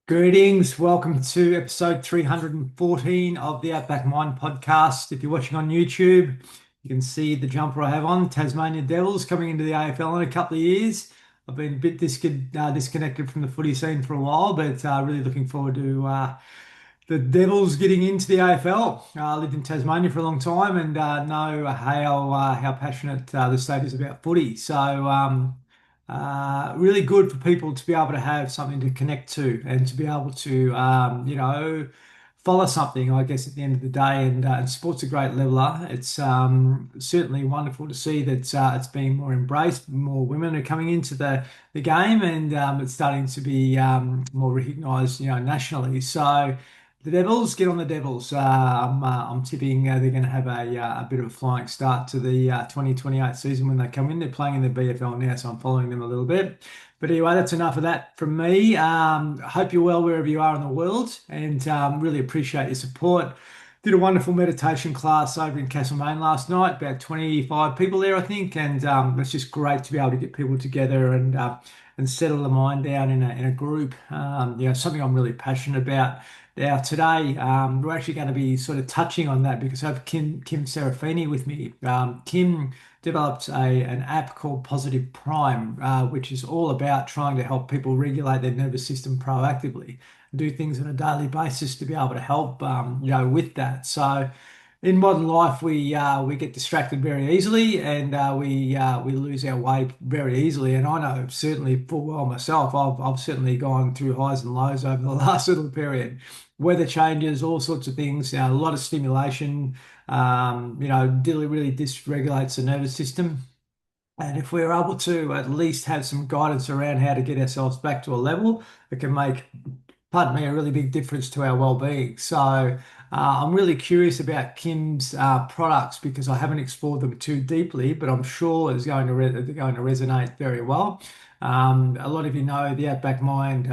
Greetings. Welcome to episode 314 of the Outback Mind podcast. If you're watching on YouTube, you can see the jumper I have on, Tasmania Devils coming into the AFL in a couple of years. I've been a bit disconnected from the footy scene for a while, but really looking forward to the Devils getting into the AFL. I lived in Tasmania for a long time and know how passionate the state is about footy. Really good for people to be able to have something to connect to and to be able to follow something. I guess at the end of the day, and sport's a great leveler. It's certainly wonderful to see that it's being more embraced. More women are coming into the game, and it's starting to be more recognised, nationally. So. The Devils, get on the Devils. I'm tipping they're going to have a bit of a flying start to the 2028 season when they come in. They're playing in the BFL now, so I'm following them a little bit. But anyway, that's enough of that from me. I hope you're well wherever you are in the world, and really appreciate your support. Did a wonderful meditation class over in Castlemaine last night, about 25 people there, I think, and it's just great to be able to get people together and settle the mind down in a group. Something I'm really passionate about. Now, today, we're actually going to be sort of touching on that because I have Kim Serafini with me. Kim developed an app called Positive Prime, which is all about trying to help people regulate their nervous system proactively, do things on a daily basis to be able to help, with that. So, in modern life, we get distracted very easily, and we lose our way very easily. And I know certainly full well myself, I've certainly gone through highs and lows over the last little period. Weather changes, all sorts of things, a lot of stimulation, really dysregulates the nervous system. And if we're able to at least have some guidance around how to get ourselves back to a level, it can make, pardon me, a really big difference to our well-being. So I'm really curious about Kim's products because I haven't explored them too deeply, but I'm sure they're going to resonate very well. A lot of you know the Outback Mind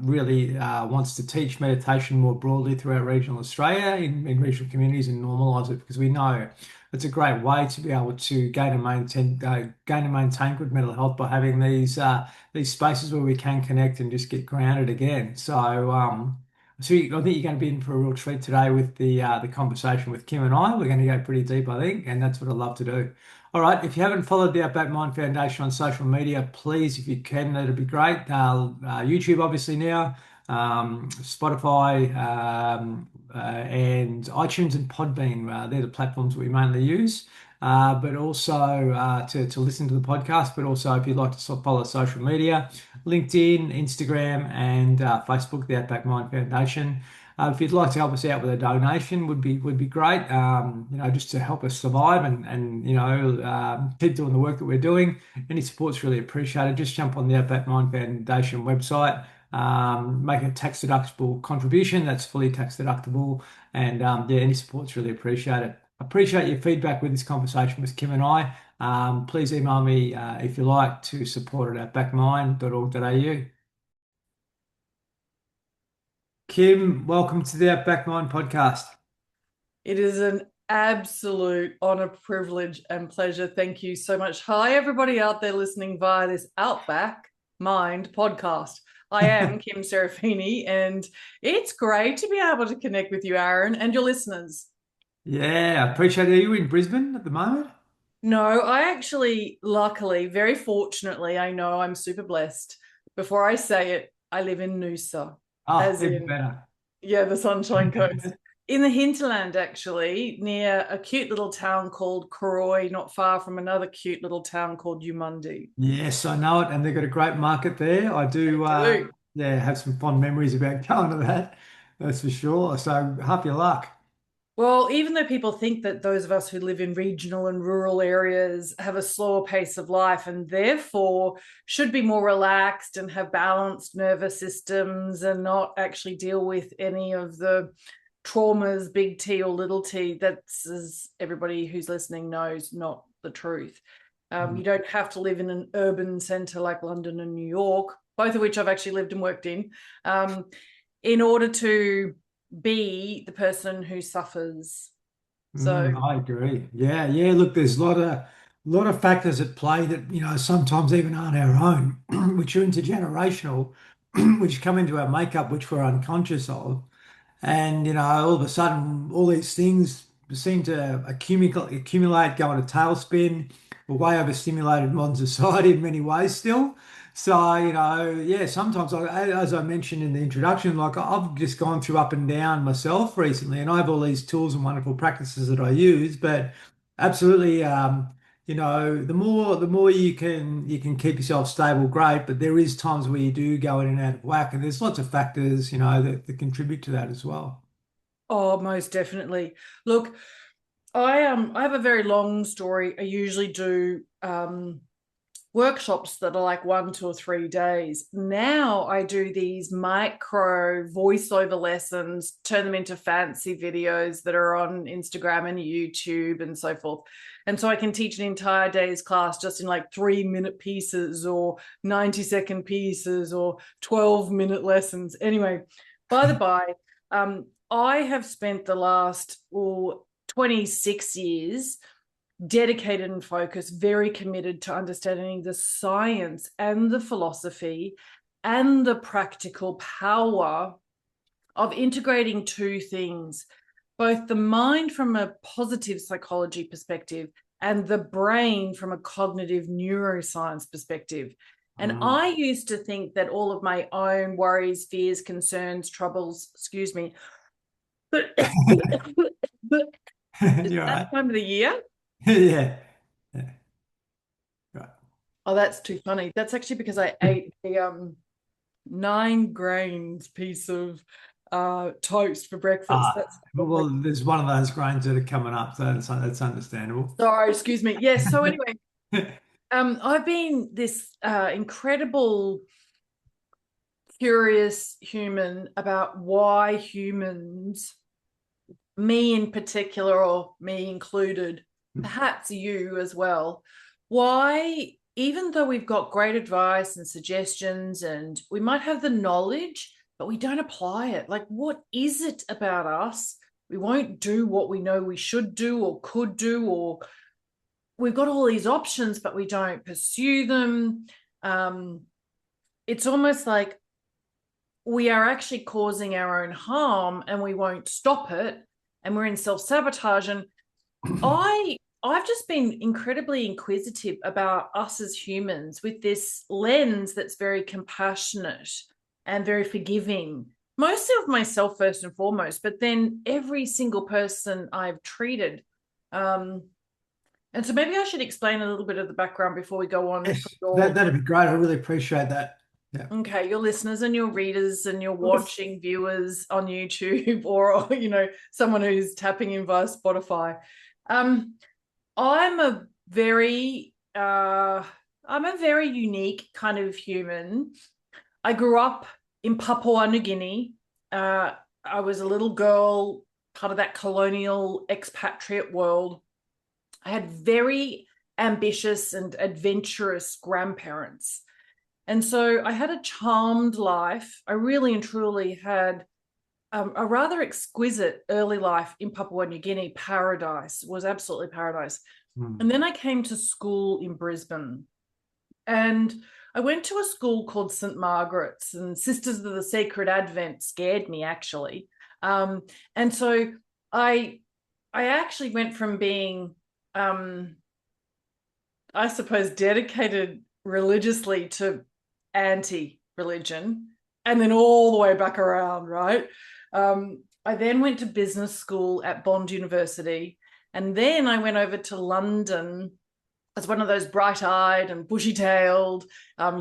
really wants to teach meditation more broadly throughout regional Australia in regional communities and normalise it because we know it's a great way to be able to gain and maintain good mental health by having these spaces where we can connect and just get grounded again. So I think you're going to be in for a real treat today with the conversation with Kim and I. We're going to go pretty deep, I think, and that's what I love to do. All right, if you haven't followed the Outback Mind Foundation on social media, please, if you can, that'd be great. YouTube, obviously now, Spotify, and iTunes and Podbean. They're the platforms we mainly use. But also to listen to the podcast, but also if you'd like to follow social media, LinkedIn, Instagram, and Facebook, the Outback Mind Foundation. If you'd like to help us out with a donation, would be great. Just to help us survive and keep doing the work that we're doing. Any support's really appreciated. Just jump on the Outback Mind Foundation website. Make a tax deductible contribution that's fully tax deductible, and any support's really appreciated. Appreciate your feedback with this conversation with Kim and I. Please email me if you like to support it at backmind.org.au. Kim, welcome to the Outback Mind podcast. It is an absolute honor, privilege, and pleasure. Thank you so much. Hi, everybody out there listening via this Outback Mind podcast. I am Kim Serafini, and it's great to be able to connect with you, Aaron, and your listeners. Yeah, I appreciate it. Are you in Brisbane at the moment? No, I actually, luckily, very fortunately, I know I'm super blessed. Before I say it, I live in Noosa, Oh, as even in, better. yeah, the Sunshine Coast. In the hinterland, actually, near a cute little town called Croy, not far from another cute little town called Umundi. Yes, I know it, and they've got a great market there. I do, Do. yeah, have some fond memories about going to that. That's for sure. So, half your luck. Well, even though people think that those of us who live in regional and rural areas have a slower pace of life and therefore should be more relaxed and have balanced nervous systems and not actually deal with any of the traumas, big T or little t, that's, as everybody who's listening knows, not the truth. You don't have to live in an urban centre like London and New York, both of which I've actually lived and worked in order to be the person who suffers. So, I agree. Yeah, yeah. Look, there's a lot of factors at play that sometimes even aren't our own, which are intergenerational. which come into our makeup, which we're unconscious of. And, all of a sudden, all these things seem to accumulate, go in a tailspin. We're way overstimulated modern society in many ways still. So, yeah, sometimes, as I mentioned in the introduction, like I've just gone through up and down myself recently, and I have all these tools and wonderful practices that I use. But absolutely, the more you can keep yourself stable, great. But there is times where you do go in and out of whack, and there's lots of factors, that contribute to that as well. Oh, most definitely. Look, I have a very long story. I usually do workshops that are like 1, 2, or 3 days. Now I do these micro voiceover lessons, turn them into fancy videos that are on Instagram and YouTube and so forth. And so I can teach an entire day's class just in like 3-minute pieces or 90-second pieces or 12-minute lessons. Anyway, by the by, I have spent the last 26 years dedicated and focused, very committed to understanding the science and the philosophy and the practical power of integrating two things, both the mind from a positive psychology perspective and the brain from a cognitive neuroscience perspective. And Mm. I used to think that all of my own worries, fears, concerns, troubles, excuse me, is You're that right. time of the year? Yeah. Yeah. Right. Oh, that's too funny. That's actually because I ate a 9 grains piece of toast for breakfast. That's probably. Well, there's one of those grains that are coming up, so that's understandable. Sorry, excuse me. Yes. So anyway, I've been this incredible, curious human about why humans, me in particular, or me included, perhaps you as well, why, even though we've got great advice and suggestions and we might have the knowledge, but we don't apply it. Like, what is it about us? We won't do what we know we should do or could do, or we've got all these options, but we don't pursue them. Um, it's almost like we are actually causing our own harm and we won't stop it, and we're in self-sabotage. And I've just been incredibly inquisitive about us as humans with this lens that's very compassionate and very forgiving, mostly of myself first and foremost, but then every single person I've treated. um, and so maybe I should explain a little bit of the background before we go on for Yes, your. that'd be great. I really appreciate that. Yeah. Okay, your listeners and your readers and your watching viewers on YouTube, or someone who's tapping in via Spotify. Um, I'm a very I'm a very unique kind of human. I grew up in Papua New Guinea. I was a little girl, part of that colonial expatriate world. I had very ambitious and adventurous grandparents. And so I had a charmed life. I really and truly had a rather exquisite early life in Papua New Guinea. Paradise, was absolutely paradise. Mm. And then I came to school in Brisbane, and I went to a school called St. Margaret's, and Sisters of the Sacred Advent scared me, actually. Um, and so I I actually went from being, um, I suppose, dedicated religiously to anti-religion, and then all the way back around, right? I then went to business school at Bond University, and then I went over to London as one of those bright-eyed and bushy-tailed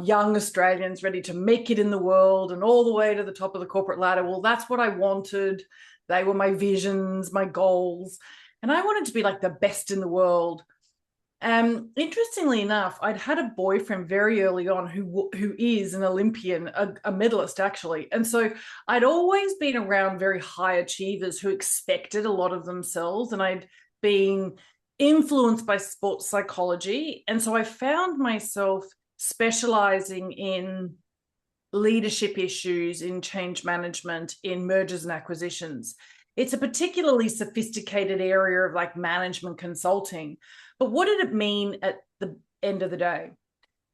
young Australians ready to make it in the world and all the way to the top of the corporate ladder. Well, that's what I wanted. They were my visions, my goals, and I wanted to be like the best in the world. Interestingly enough, I'd had a boyfriend very early on who is an Olympian, a medalist actually, and so I'd always been around very high achievers who expected a lot of themselves, and I'd been influenced by sports psychology, and so I found myself specializing in leadership issues, in change management, in mergers and acquisitions. It's a particularly sophisticated area of like management consulting. But what did it mean at the end of the day?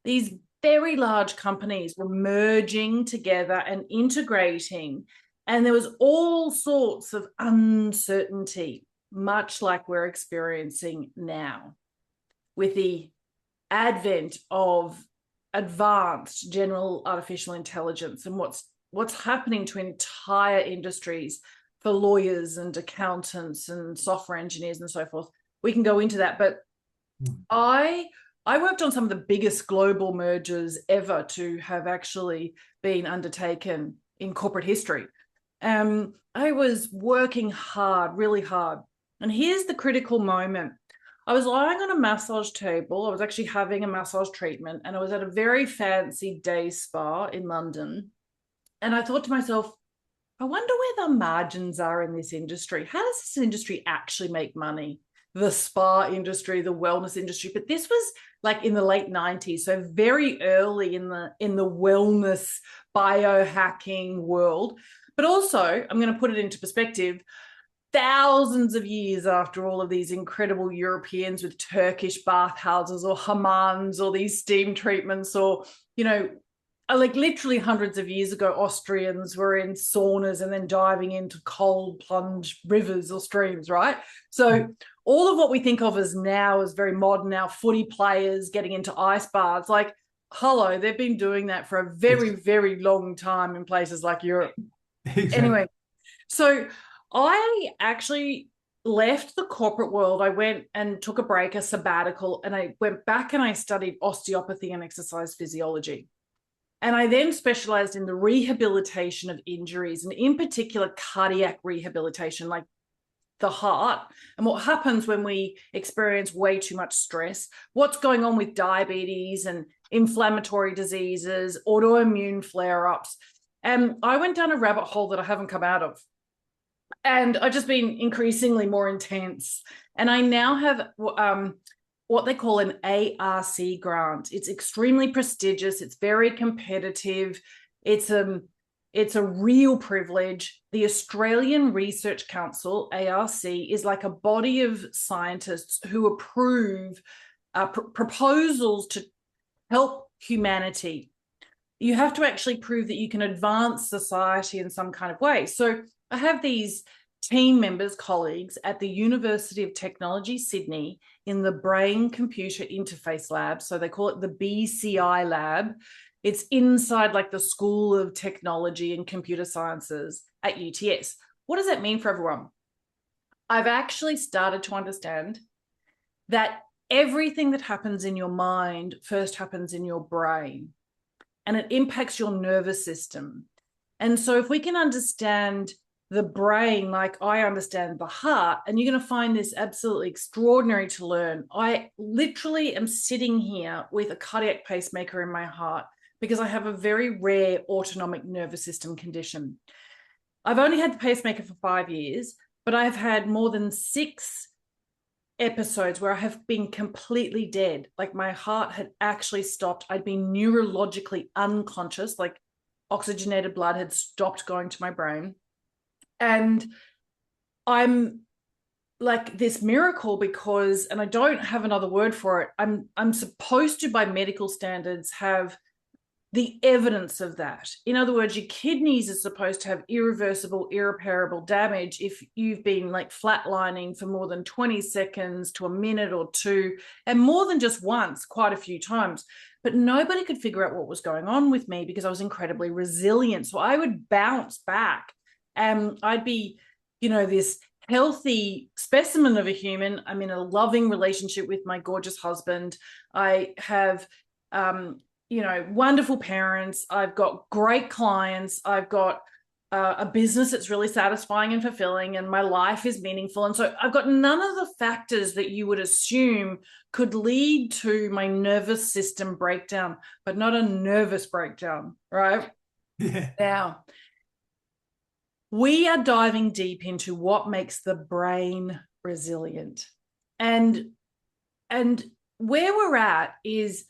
These very large companies were merging together and integrating, and there was all sorts of uncertainty, much like we're experiencing now with the advent of advanced general artificial intelligence and what's happening to entire industries for lawyers and accountants and software engineers and so forth. We can go into that, but I I worked on some of the biggest global mergers ever to have actually been undertaken in corporate history. I was working hard, really hard. And here's the critical moment. I was lying on a massage table. I was actually having a massage treatment, and I was at a very fancy day spa in London. And I thought to myself, I wonder where the margins are in this industry. How does this industry actually make money? The spa industry, the wellness industry. But this was like in the late 90s, so very early in the wellness biohacking world. But also, I'm going to put it into perspective, thousands of years after all of these incredible Europeans with Turkish bathhouses or hammams or these steam treatments, or, you know, like literally hundreds of years ago, Austrians were in saunas and then diving into cold plunge rivers or streams, right? So all of what we think of as now as very modern, now footy players getting into ice baths, like, hello, they've been doing that for a Yes. very, very long time in places like Europe. Exactly. Anyway, so I actually left the corporate world. I went and took a break, a sabbatical, and I went back and I studied osteopathy and exercise physiology. And I then specialized in the rehabilitation of injuries, and in particular, cardiac rehabilitation, like the heart, and what happens when we experience way too much stress, what's going on with diabetes and inflammatory diseases, autoimmune flare ups. And I went down a rabbit hole that I haven't come out of. And I've just been increasingly more intense. And I now have what they call an ARC grant. It's extremely prestigious. It's very competitive. It's it's a real privilege. The Australian Research Council, ARC, is like a body of scientists who approve proposals to help humanity. You have to actually prove that you can advance society in some kind of way. So I have these team members, colleagues at the University of Technology, Sydney, in the Brain Computer Interface Lab. So they call it the BCI lab. It's inside like the School of Technology and Computer Sciences at UTS. What does that mean for everyone? I've actually started to understand that everything that happens in your mind first happens in your brain, and it impacts your nervous system. And so if we can understand the brain like I understand the heart, and you're going to find this absolutely extraordinary to learn. I literally am sitting here with a cardiac pacemaker in my heart because I have a very rare autonomic nervous system condition. I've only had the pacemaker for 5 years, but I've had more than 6 episodes where I have been completely dead. Like my heart had actually stopped. I'd been neurologically unconscious, like oxygenated blood had stopped going to my brain. And I'm like this miracle because, and I don't have another word for it, I'm supposed to, by medical standards, have the evidence of that. In other words, your kidneys are supposed to have irreversible, irreparable damage if you've been like flatlining for more than 20 seconds to a minute or two, and more than just once, quite a few times. But nobody could figure out what was going on with me because I was incredibly resilient. So I would bounce back, and I'd be, you know, this healthy specimen of a human. I'm in a loving relationship with my gorgeous husband. I have, you know, wonderful parents. I've got great clients. I've got a business that's really satisfying and fulfilling, and my life is meaningful. And so I've got none of the factors that you would assume could lead to my nervous system breakdown, but not a nervous breakdown, right? Yeah. Now, we are diving deep into what makes the brain resilient. And where we're at is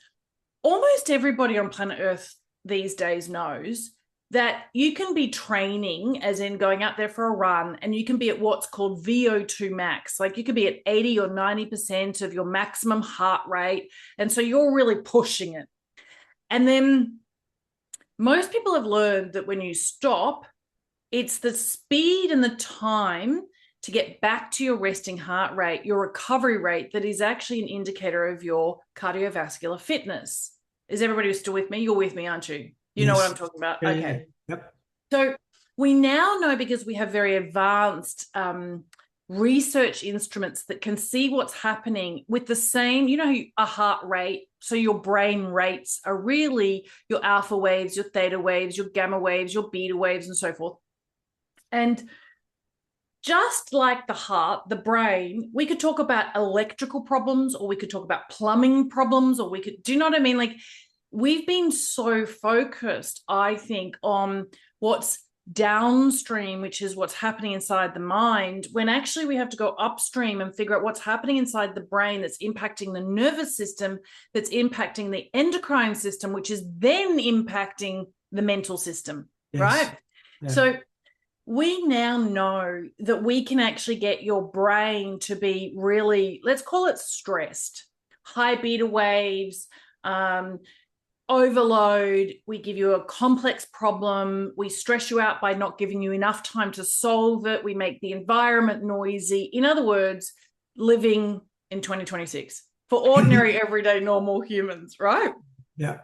almost everybody on planet Earth these days knows that you can be training, as in going out there for a run, and you can be at what's called VO2 max. Like you could be at 80 or 90% of your maximum heart rate. And so you're really pushing it. And then most people have learned that when you stop, it's the speed and the time to get back to your resting heart rate, your recovery rate, that is actually an indicator of your cardiovascular fitness. Is everybody still with me? You're with me, aren't you? You know what I'm Yes. talking about? Yeah, yeah. Okay. Yep. So we now know, because we have very advanced research instruments that can see what's happening with the same, a heart rate. So your brain rates are really your alpha waves, your theta waves, your gamma waves, your beta waves, and so forth. And just like the heart, the brain, we could talk about electrical problems, or we could talk about plumbing problems, or we could, do you know what I mean? Like, we've been so focused, I think, on what's downstream, which is what's happening inside the mind, when actually we have to go upstream and figure out what's happening inside the brain that's impacting the nervous system, that's impacting the endocrine system, which is then impacting the mental system, Yes. right? Yeah. So we now know that we can actually get your brain to be really, let's call it stressed, high beta waves, overload. We give you a complex problem. We stress you out by not giving you enough time to solve it. We make the environment noisy. In other words, living in 2026 for ordinary, everyday, normal humans, right? Yeah.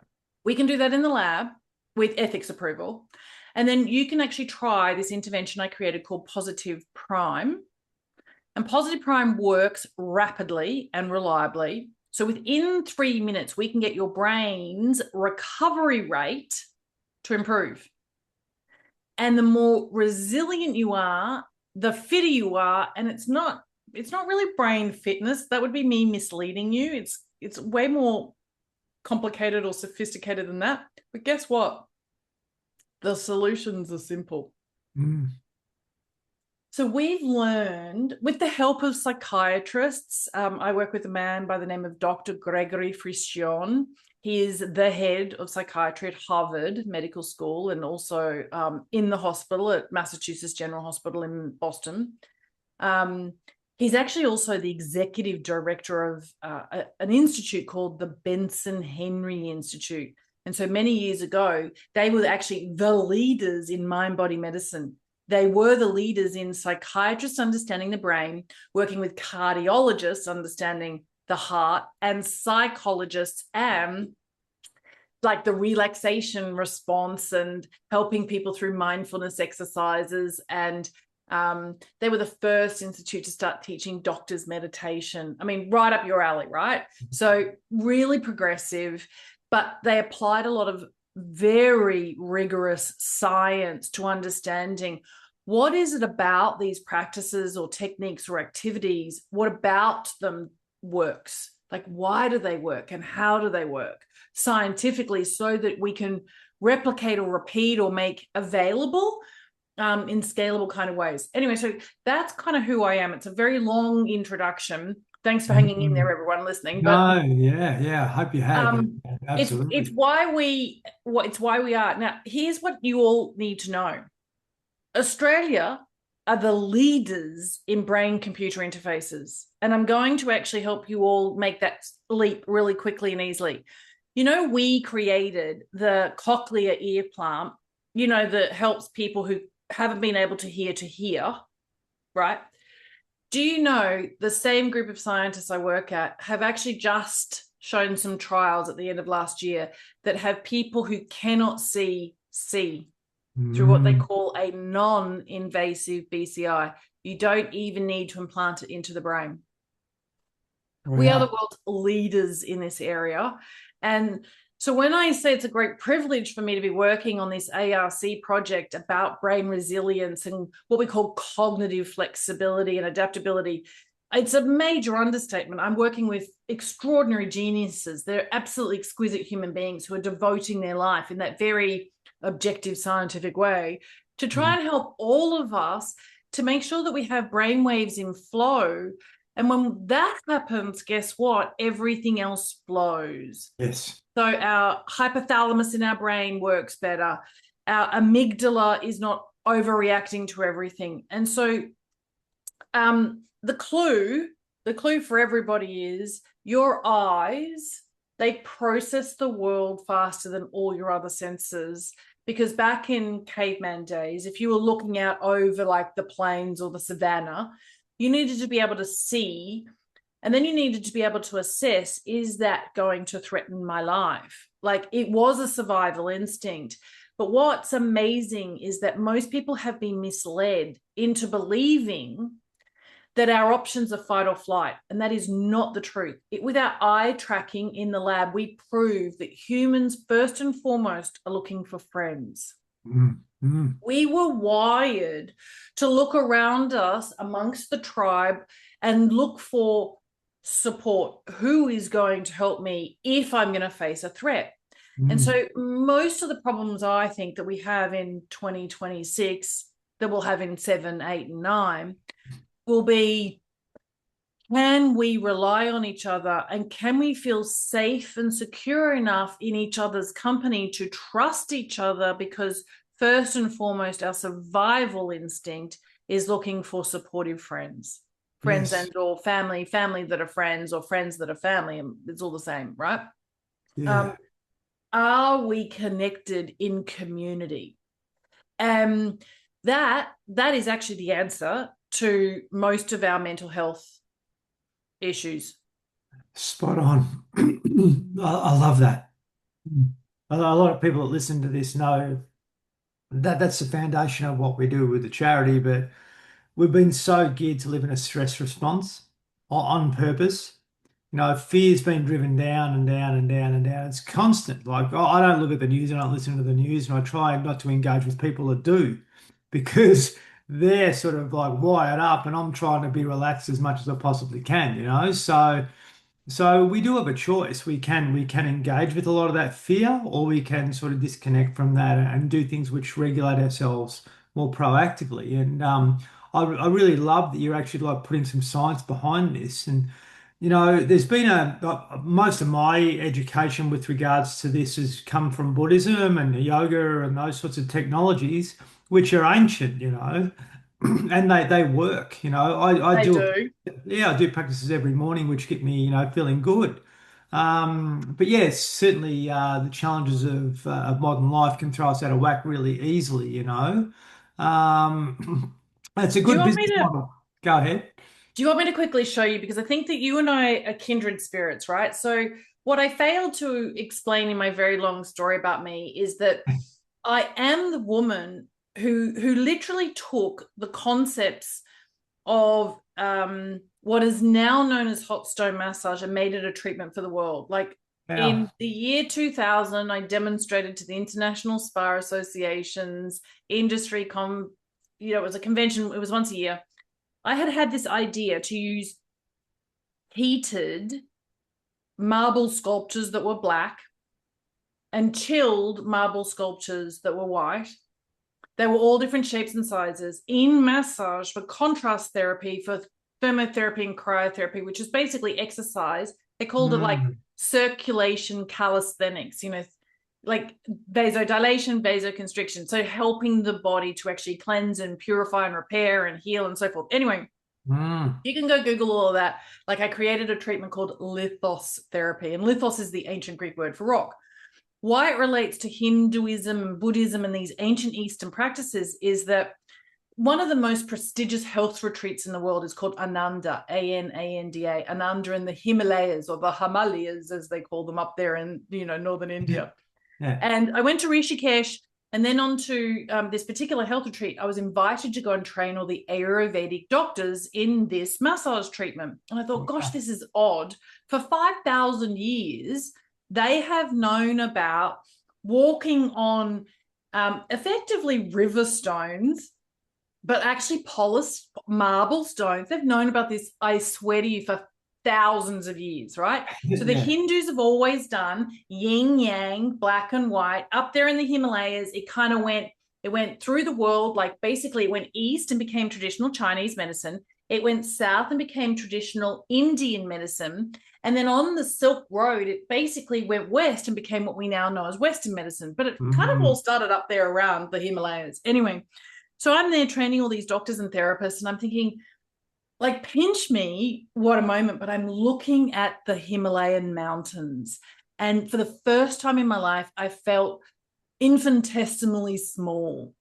We can do that in the lab with ethics approval. And then you can actually try this intervention I created called Positive Prime. And Positive Prime works rapidly and reliably. So within 3 minutes, we can get your brain's recovery rate to improve. And the more resilient you are, the fitter you are. And it's not really brain fitness. That would be me misleading you. It's way more complicated or sophisticated than that. But guess what? The solutions are simple. Mm. So we've learned, with the help of psychiatrists, I work with a man by the name of Dr. Gregory Frisione. He is the head of psychiatry at Harvard Medical School, and also in the hospital at Massachusetts General Hospital in Boston. He's actually also the executive director of an institute called the Benson Henry Institute. And so many years ago, they were actually the leaders in mind-body medicine. They were the leaders in psychiatrists understanding the brain, working with cardiologists understanding the heart, and psychologists and like the relaxation response and helping people through mindfulness exercises. And they were the first institute to start teaching doctors meditation. I mean, right up your alley, right? So really progressive, but they applied a lot of very rigorous science to understanding what is it about these practices or techniques or activities, what about them works, like why do they work and how do they work scientifically, so that we can replicate or repeat or make available in scalable kind of ways. Anyway, so that's kind of who I am. It's a very long introduction. Thanks for hanging in there, Mm. everyone listening. But No, yeah, yeah. I hope you have. it's Absolutely. why we are. Now, here's what you all need to know. Australia are the leaders in brain computer interfaces. And I'm going to actually help you all make that leap really quickly and easily. We created the cochlear ear plant, that helps people who haven't been able to hear, right? Do you know the same group of scientists I work at have actually just shown some trials at the end of last year that have people who cannot see through what they Mm. call a non-invasive BCI. You don't even need to implant it into the brain. We are the Wow. world's leaders in this area. And so when I say it's a great privilege for me to be working on this ARC project about brain resilience and what we call cognitive flexibility and adaptability, it's a major understatement. I'm working with extraordinary geniuses. They're absolutely exquisite human beings who are devoting their life in that very objective scientific way to try Mm. and help all of us to make sure that we have brain waves in flow. And when that happens, guess what? Everything else flows. Yes. So our hypothalamus in our brain works better. Our amygdala is not overreacting to everything. And so the clue for everybody is your eyes They process the world faster than all your other senses. Because back in caveman days, if you were looking out over like the plains or the savannah, you needed to be able to see, and then you needed to be able to assess, is that going to threaten my life? Like, it was a survival instinct. But what's amazing is that most people have been misled into believing that our options are fight or flight. And that is not the truth. With our eye tracking in the lab, we prove that humans, first and foremost, are looking for friends. Mm, mm, We were wired to look around us amongst the tribe and look for support. Who is going to help me if I'm going to face a threat? And mm, so most of the problems I think that we have in 2026, that we'll have in 7, 8, and 9, will be, can we rely on each other, and can we feel safe and secure enough in each other's company to trust each other? Because first and foremost, our survival instinct is looking for supportive friends yes. and or family that are friends, or friends that are family, and it's all the same, right? Yeah. um, are we connected in community? And that is actually the answer to most of our mental health issues. Spot on. I love that. A lot of people that listen to this know that that's the foundation of what we do with the charity, but we've been so geared to live in a stress response on purpose. You know, fear's been driven down and down and down and down. It's constant. Like, I don't look at the news, I don't listen to the news, and I try not to engage with people that do because they're sort of like wired up, and I'm trying to be relaxed as much as I possibly can, you know? So we do have a choice. We can engage with a lot of that fear, or we can sort of disconnect from that and do things which regulate ourselves more proactively. And I really love that you're actually like putting some science behind this. And there's been most of my education with regards to this has come from Buddhism and yoga and those sorts of technologies, which are ancient, and they work. I They do do. yeah, I do practices every morning, which get me, feeling good. But yes, certainly the challenges of modern life can throw us out of whack really easily. Um, it's a Do you good want me business to model. Go ahead. do you want me to quickly show you, because I think that you and I are kindred spirits, right? So what I failed to explain in my very long story about me is that I am the woman who literally took the concepts of what is now known as hot stone massage and made it a treatment for the world. Like, in Wow. the year 2000, I demonstrated to the international spa associations, industry it was a convention, it was once a year. I had had this idea to use heated marble sculptures that were black and chilled marble sculptures that were white. They were all different shapes and sizes in massage for contrast therapy, for thermotherapy and cryotherapy, which is basically exercise. They called it like Mm, circulation calisthenics, like vasodilation, vasoconstriction. So helping the body to actually cleanse and purify and repair and heal and so forth. Anyway, mm, you can go Google all of that. Like, I created a treatment called lithos therapy, and lithos is the ancient Greek word for rock. Why it relates to Hinduism and Buddhism and these ancient Eastern practices is that one of the most prestigious health retreats in the world is called Ananda, Ananda, Ananda in the Himalayas, or the Himalayas, as they call them up there in northern yeah, India. yeah. And I went to Rishikesh and then on to this particular health retreat. I was invited to go and train all the Ayurvedic doctors in this massage treatment. And I thought, gosh, Wow. this is odd. For 5,000 years, they have known about walking on effectively river stones, but actually polished marble stones. They've known about this, I swear to you, for thousands of years, right? So the Yeah. Hindus have always done yin yang, black and white. Up there in the Himalayas, it went through the world, like basically it went east and became traditional Chinese medicine. It went south and became traditional Indian medicine. And then on the Silk Road, it basically went west and became what we now know as Western medicine. But it kind of all Mm, started up there around the Himalayas. Anyway, so I'm there training all these doctors and therapists, and I'm thinking, like, pinch me, what a moment, but I'm looking at the Himalayan mountains And for the first time in my life, I felt infinitesimally small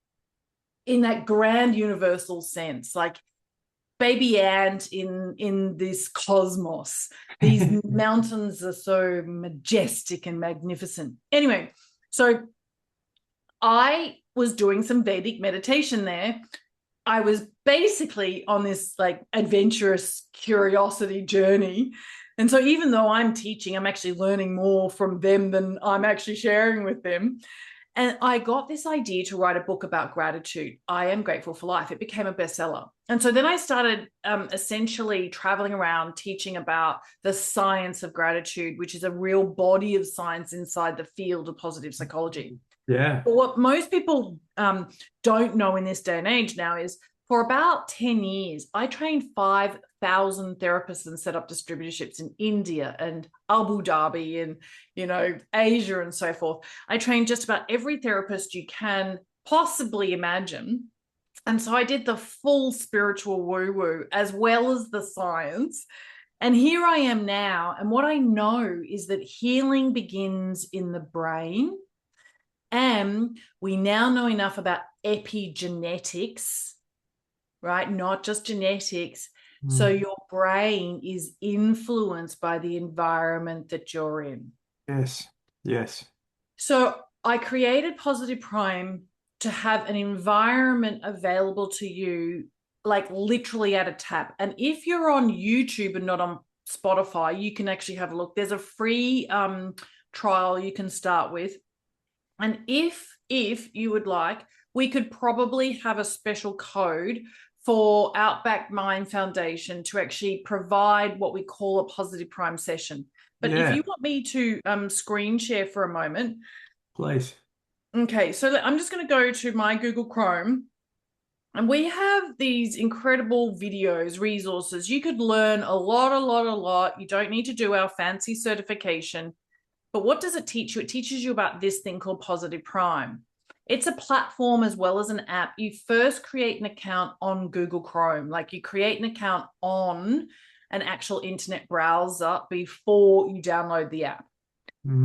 in that grand universal sense, like baby ant in this cosmos. These mountains are so majestic and magnificent. Anyway, so I was doing some Vedic meditation there. I was basically on this like adventurous curiosity journey. And so even though I'm teaching, I'm actually learning more from them than I'm actually sharing with them. And I got this idea to write a book about gratitude. I am grateful for life. It became a bestseller. And so then I started essentially traveling around teaching about the science of gratitude, which is a real body of science inside the field of positive psychology. Yeah. But what most people don't know in this day and age now is for about 10 years, I trained 5,000 therapists and set up distributorships in India and Abu Dhabi and, Asia and so forth. I trained just about every therapist you can possibly imagine. And so I did the full spiritual woo-woo as well as the science. And here I am now. And what I know is that healing begins in the brain. And we now know enough about epigenetics, right? Not just genetics. So your brain is influenced by the environment that you're in. Yes. Yes. So I created Positive Prime to have an environment available to you, like literally at a tap. And if you're on YouTube and not on Spotify, you can actually have a look. There's a free trial you can start with. And if you would like, we could probably have a special code for Outback Mind Foundation to actually provide what we call a Positive Prime session. But if Yeah. you want me to screen share for a moment. Please. Okay, so I'm just going to go to my Google Chrome. And we have these incredible videos, resources. You could learn a lot. You don't need to do our fancy certification. But what does it teach you? It teaches you about this thing called Positive Prime. It's a platform as well as an app. You first create an account on Google Chrome, like you create an account on an actual internet browser before you download the app.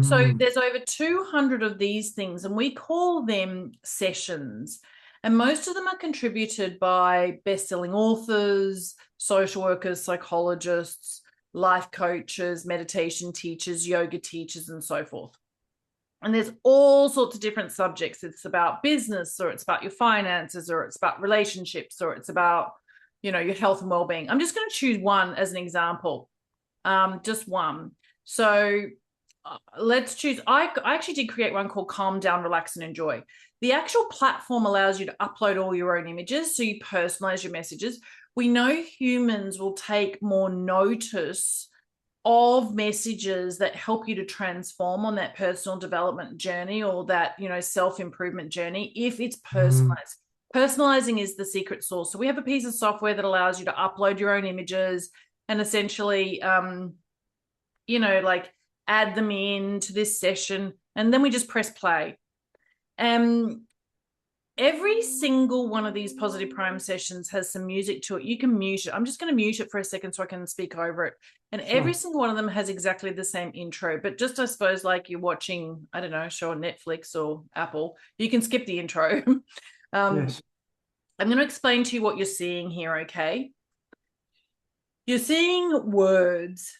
So there's over 200 of these things, and we call them sessions. And most of them are contributed by best-selling authors, social workers, psychologists, life coaches, meditation teachers, yoga teachers, and so forth. And there's all sorts of different subjects. It's about business, or it's about your finances, or it's about relationships, or it's about, your health and well-being. I'm just going to choose one as an example, just one. So let's choose. I actually did create one called Calm Down, Relax, and Enjoy. The actual platform allows you to upload all your own images, so you personalize your messages. We know humans will take more notice of messages that help you to transform on that personal development journey or that, self-improvement journey if it's personalized. Personalizing is the secret sauce. So we have a piece of software that allows you to upload your own images and essentially, like add them into this session. And then we just press play. Every single one of these Positive Prime sessions has some music to it. You can mute it. I'm just going to mute it for a second so I can speak over it. And every single one of them has exactly the same intro. But just, I suppose, like you're watching, I don't know, a show on Netflix or Apple, you can skip the intro. Yes. I'm going to explain to you what you're seeing here, okay? You're seeing words,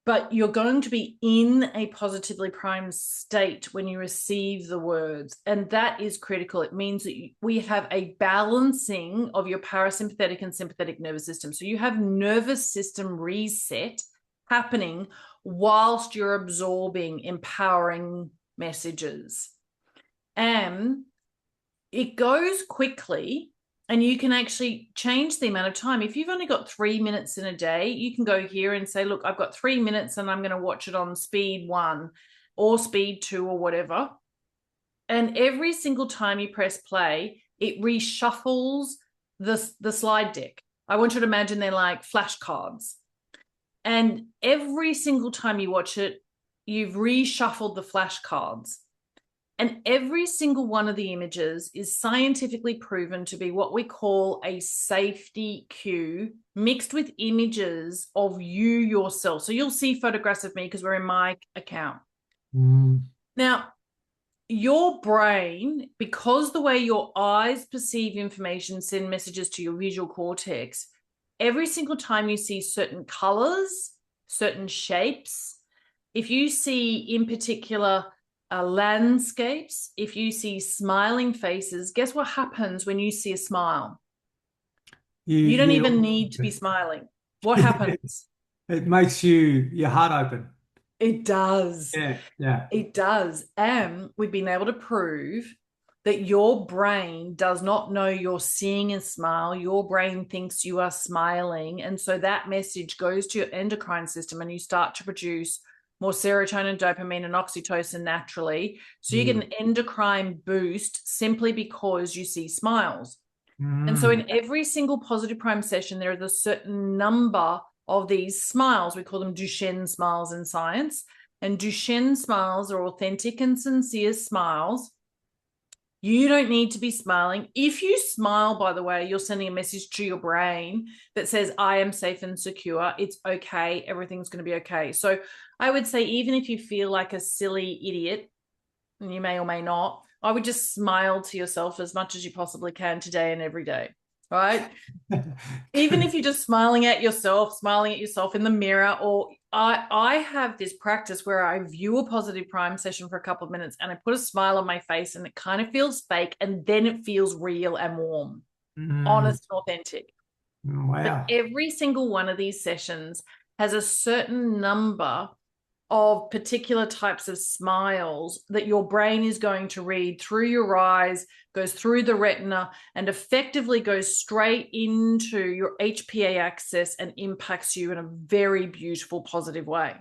but you're going to be in a positively primed state when you receive the words. And that is critical. It means that we have a balancing of your parasympathetic and sympathetic nervous system. So you have nervous system reset happening whilst you're absorbing empowering messages. And it goes quickly. And you can actually change the amount of time. If you've only got 3 minutes in a day, you can go here and say, look, I've got 3 minutes and I'm going to watch it on speed 1 or speed 2 or whatever. And every single time you press play, it reshuffles the slide deck. I want you to imagine they're like flashcards. And every single time you watch it, you've reshuffled the flashcards. And every single one of the images is scientifically proven to be what we call a safety cue mixed with images of you yourself. So you'll see photographs of me because we're in my account. Mm. Now, your brain, because the way your eyes perceive information, send messages to your visual cortex, every single time you see certain colors, certain shapes, if you see in particular landscapes, if you see smiling faces, guess what happens when you see a smile? You, You don't even you, need to be smiling. What happens? it makes your heart open. It does. Yeah, yeah. It does. And we've been able to prove that your brain does not know you're seeing a smile. Your brain thinks you are smiling. And so that message goes to your endocrine system and you start to produce more serotonin, dopamine, and oxytocin naturally. So you get Mm. an endocrine boost simply because you see smiles. And so Mm. in every single positive prime session, there is a certain number of these smiles. We call them Duchenne smiles in science. And Duchenne smiles are authentic and sincere smiles. You don't need to be smiling. If you smile, by the way, you're sending a message to your brain that says, I am safe and secure. It's okay. Everything's going to be okay. So I would say, even if you feel like a silly idiot, and you may or may not, I would just smile to yourself as much as you possibly can today and every day, right? Even if you're just smiling at yourself in the mirror, or I have this practice where I view a positive prime session for a couple of minutes and I put a smile on my face and it kind of feels fake and then it feels real and warm, Mm. honest and authentic. But Wow. every single one of these sessions has a certain number of particular types of smiles that your brain is going to read through your eyes, goes through the retina, and effectively goes straight into your HPA axis and impacts you in a very beautiful, positive way.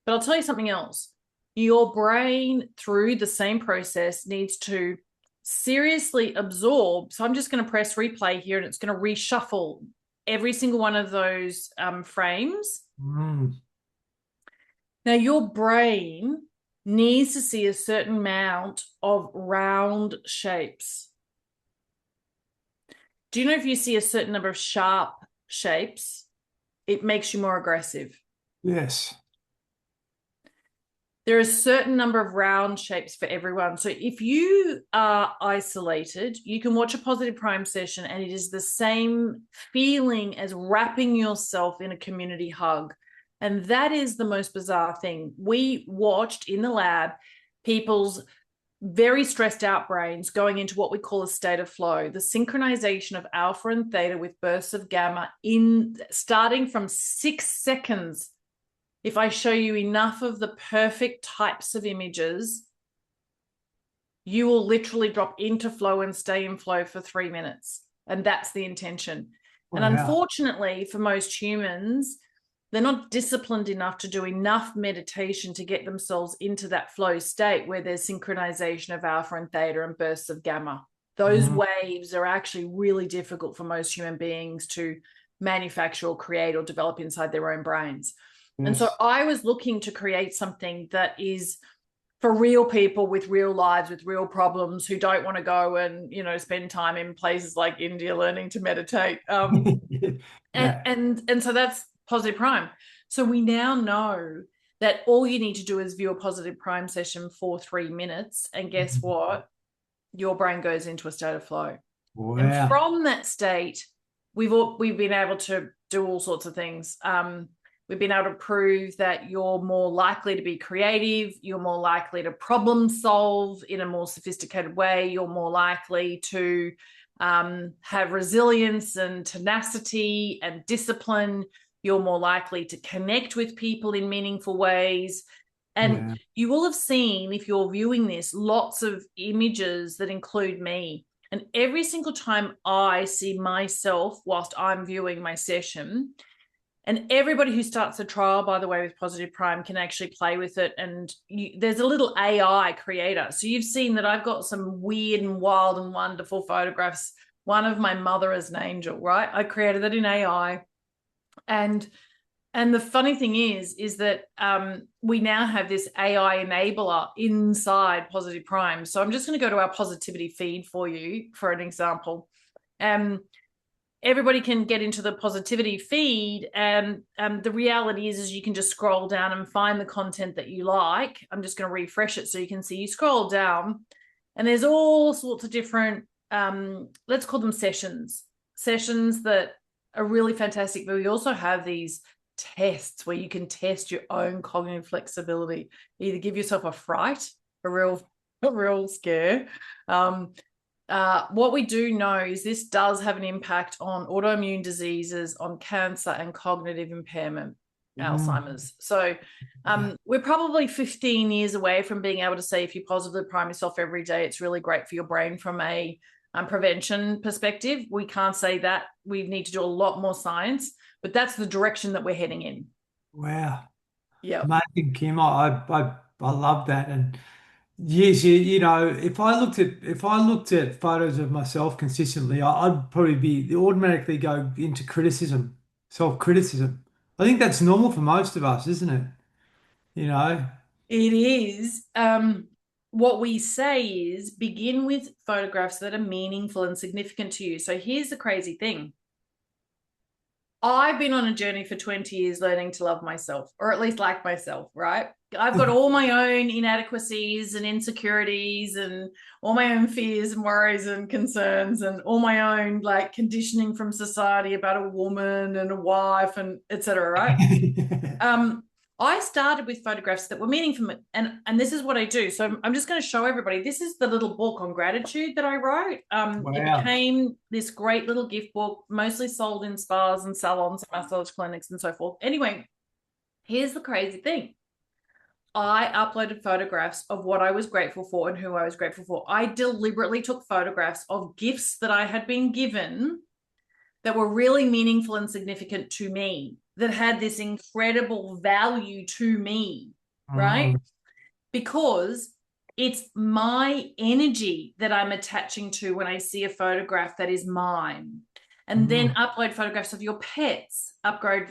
But I'll tell you something else. Your brain, through the same process, needs to seriously absorb. So I'm just going to press replay here and it's going to reshuffle every single one of those frames. Mm. Now, your brain needs to see a certain amount of round shapes. Do you know if you see a certain number of sharp shapes, it makes you more aggressive? Yes. There are a certain number of round shapes for everyone. So if you are isolated, you can watch a positive prime session and it is the same feeling as wrapping yourself in a community hug. And that is the most bizarre thing. We watched in the lab people's very stressed out brains going into what we call a state of flow, the synchronization of alpha and theta with bursts of gamma in starting from 6 seconds. If I show you enough of the perfect types of images, you will literally drop into flow and stay in flow for 3 minutes. And that's the intention. And Wow. unfortunately, for most humans, they're not disciplined enough to do enough meditation to get themselves into that flow state where there's synchronization of alpha and theta and bursts of gamma. Those Mm. waves are actually really difficult for most human beings to manufacture or create or develop inside their own brains. And so Yes. I was looking to create something that is for real people with real lives, with real problems, who don't want to go and, spend time in places like India learning to meditate. And Yeah. and and so that's positive prime. So we now know that all you need to do is view a positive prime session for 3 minutes, and guess what? Your brain goes into a state of flow. And Wow. from that state, we've been able to do all sorts of things. We've been able to prove that you're more likely to be creative, you're more likely to problem solve in a more sophisticated way, you're more likely to have resilience and tenacity and discipline, you're more likely to connect with people in meaningful ways. And Yeah. you will have seen, if you're viewing this, lots of images that include me. And every single time I see myself whilst I'm viewing my session, and everybody who starts a trial, by the way, with Positive Prime can actually play with it. And there's a little AI creator. So you've seen that I've got some weird and wild and wonderful photographs. One of my mother as an angel, right? I created that in AI. And the funny thing is that we now have this AI enabler inside Positive Prime. So I'm just going to go to our positivity feed for you for an example. Um, everybody can get into the positivity feed, and the reality is you can just scroll down and find the content that you like. I'm just going to refresh it so you can see. You scroll down and there's all sorts of different, let's call them sessions that are really fantastic, but we also have these tests where you can test your own cognitive flexibility. Either give yourself a fright, a real scare. What we do know is this does have an impact on autoimmune diseases, on cancer, and cognitive impairment, Mm. Alzheimer's. So we're probably 15 years away from being able to say if you positively prime yourself every day, it's really great for your brain from a prevention perspective. We can't say that. We need to do a lot more science, but that's the direction that we're heading in. Wow. Yep. Amazing, Kim. I love that. And yes, if I looked at photos of myself consistently, I'd probably be automatically go into criticism, self-criticism. I think that's normal for most of us, isn't it? You know? It is. What we say is begin with photographs that are meaningful and significant to you. So here's the crazy thing. I've been on a journey for 20 years learning to love myself, or at least like myself, right? I've got all my own inadequacies and insecurities and all my own fears and worries and concerns and all my own like conditioning from society about a woman and a wife and etc. Right? um, I started with photographs that were meaningful, and this is what I do. So I'm just going to show everybody. This is the little book on gratitude that I wrote. It Wow. became this great little gift book, mostly sold in spas and salons, massage clinics, and so forth. Anyway, here's the crazy thing. I uploaded photographs of what I was grateful for and who I was grateful for. I deliberately took photographs of gifts that I had been given that were really meaningful and significant to me, that had this incredible value to me, right? Mm, Because it's my energy that I'm attaching to when I see a photograph that is mine. And then mm, upload photographs of your pets, upload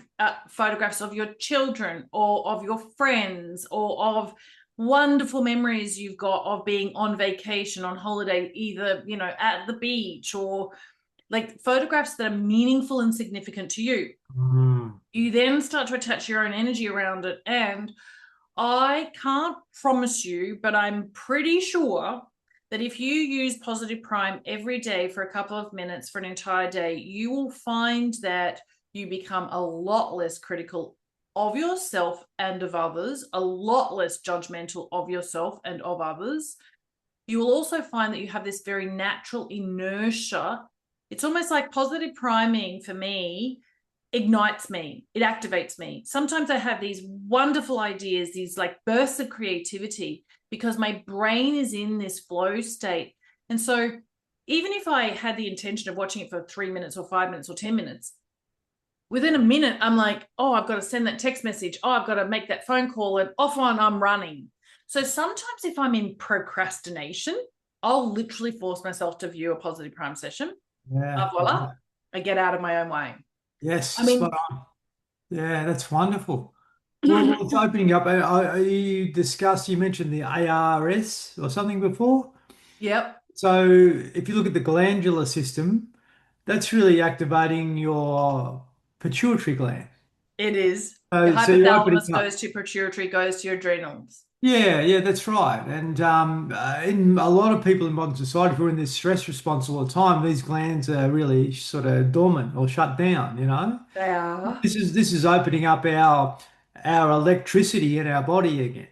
photographs of your children or of your friends or of wonderful memories you've got of being on vacation, on holiday, either, at the beach or like photographs that are meaningful and significant to you. mm, You then start to attach your own energy around it. And I can't promise you, but I'm pretty sure that if you use Positive Prime every day for a couple of minutes for an entire day, you will find that you become a lot less critical of yourself and of others, a lot less judgmental of yourself and of others. You will also find that you have this very natural inertia. It's almost like positive priming for me ignites me, it activates me. Sometimes I have these wonderful ideas, these like bursts of creativity because my brain is in this flow state. And so even if I had the intention of watching it for 3 minutes or 5 minutes or 10 minutes, within a minute, I'm like, oh, I've got to send that text message. Oh, I've got to make that phone call, and off on I'm running. So sometimes if I'm in procrastination, I'll literally force myself to view a positive prime session. yeah. Voila, I get out of my own way. Yes, I spot mean, on. Yeah, that's wonderful. Well, it's opening up. You mentioned the ARS or something before. yep, So if you look at the glandular system, that's really activating your pituitary gland. it is. Your So you're opening hypothalamus up. goes to pituitary, goes to your adrenals. Yeah, that's right. And in a lot of people in modern society who are in this stress response all the time, these glands are really sort of dormant or shut down, you know? They are. This is opening up our electricity in our body again.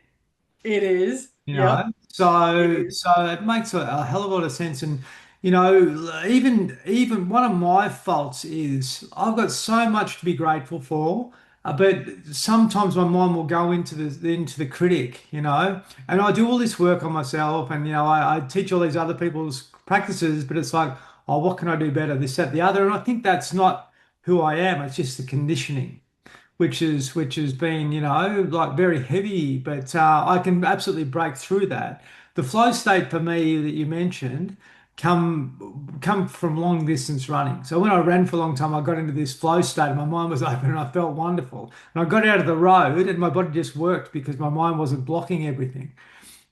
It is. You know, Yep. It so is. so it makes a hell of a lot of sense. And even one of my faults is I've got so much to be grateful for, but sometimes my mind will go into the critic, and I do all this work on myself, and I teach all these other people's practices, but it's like, oh, what can I do better, this, that, the other, and I think that's not who I am. It's just the conditioning which has been, like very heavy, but I can absolutely break through that. The flow state for me that you mentioned come from long distance running. So when I ran for a long time, I got into this flow state and my mind was open and I felt wonderful. And I got out of the road and my body just worked because my mind wasn't blocking everything.